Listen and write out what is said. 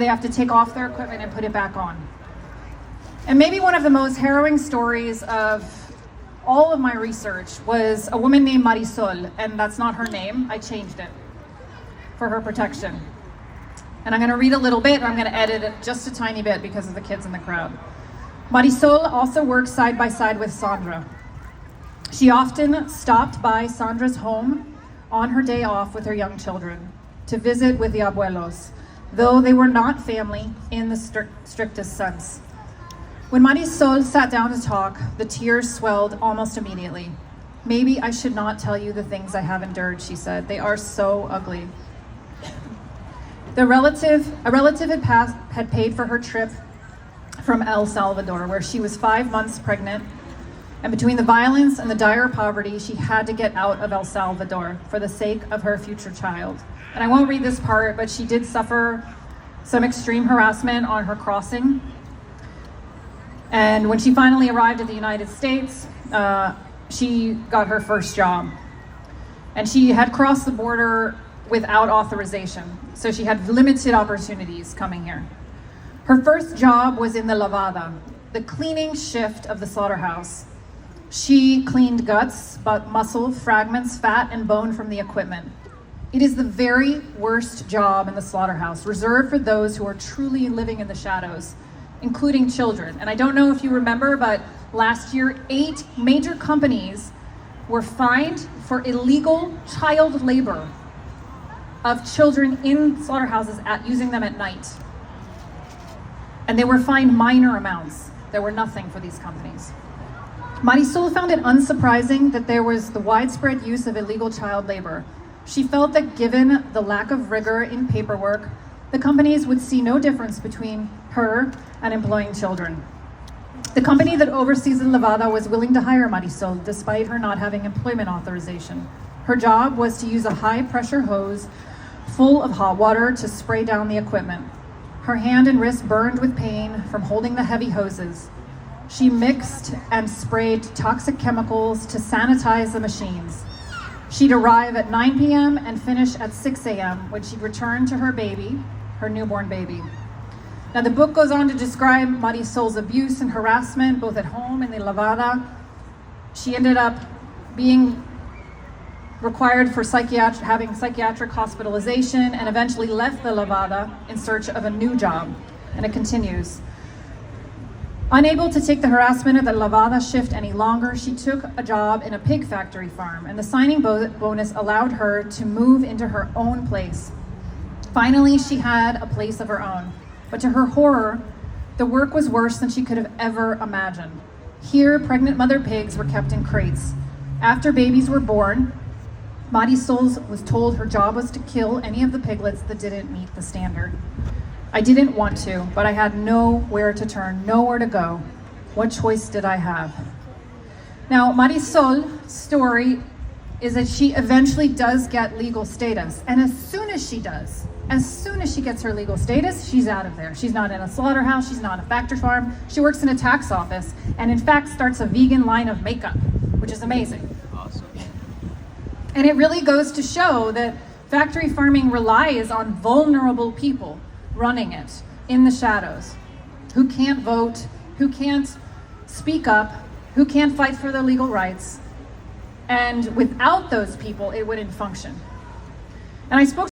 They have to take off their equipment and put it back on. And maybe one of the most harrowing stories of all of my research was a woman named Marisol, and that's not her name. I changed it for her protection. And I'm going to read a little bit, and I'm going to edit it just a tiny bit because of the kids in the crowd. Marisol also worked side by side with Sandra. She often stopped by Sandra's home on her day off with her young children to visit with the abuelos, though they were not family in the strictest sense. When Marisol sat down to talk, the tears swelled almost immediately. "Maybe I should not tell you the things I have endured," she said. "They are so ugly." A relative had paid for her trip from El Salvador, where she was 5 months pregnant, and between the violence and the dire poverty, she had to get out of El Salvador for the sake of her future child. And I won't read this part, but she did suffer some extreme harassment on her crossing. And when she finally arrived at the United States, she got her first job. And she had crossed the border without authorization, so she had limited opportunities coming here. Her first job was in the lavada, the cleaning shift of the slaughterhouse. She cleaned guts, muscle, fragments, fat, and bone from the equipment. It is the very worst job in the slaughterhouse, reserved for those who are truly living in the shadows, including children. And I don't know if you remember, but last year, 8 major companies were fined for illegal child labor of children in slaughterhouses using them at night. And they were fined minor amounts. There were nothing for these companies. Marisol found it unsurprising that there was the widespread use of illegal child labor. She felt that given the lack of rigor in paperwork, the companies would see no difference between her and employing children. The company that oversees the lavada was willing to hire Marisol despite her not having employment authorization. Her job was to use a high-pressure hose full of hot water to spray down the equipment. Her hand and wrist burned with pain from holding the heavy hoses. She mixed and sprayed toxic chemicals to sanitize the machines. She'd arrive at 9 p.m. and finish at 6 a.m. when she'd return to her baby, her newborn baby. Now the book goes on to describe Marisol's abuse and harassment, both at home and in the lavada. She ended up being required for having psychiatric hospitalization, and eventually left the lavada in search of a new job. And it continues. Unable to take the harassment of the lavada shift any longer, she took a job in a pig factory farm, and the signing bonus allowed her to move into her own place. Finally, she had a place of her own. But to her horror, the work was worse than she could have ever imagined. Here, pregnant mother pigs were kept in crates. After babies were born, Marisol was told her job was to kill any of the piglets that didn't meet the standard. I didn't want to, but I had nowhere to turn, nowhere to go. What choice did I have? Now, Marisol's story is that she eventually does get legal status. And as soon as she gets her legal status, she's out of there. She's not in a slaughterhouse, she's not in a factory farm. She works in a tax office, and in fact starts a vegan line of makeup, which is amazing. Awesome. And it really goes to show that factory farming relies on vulnerable people running it in the shadows, who can't vote, who can't speak up, who can't fight for their legal rights. And without those people, it wouldn't function. And I spoke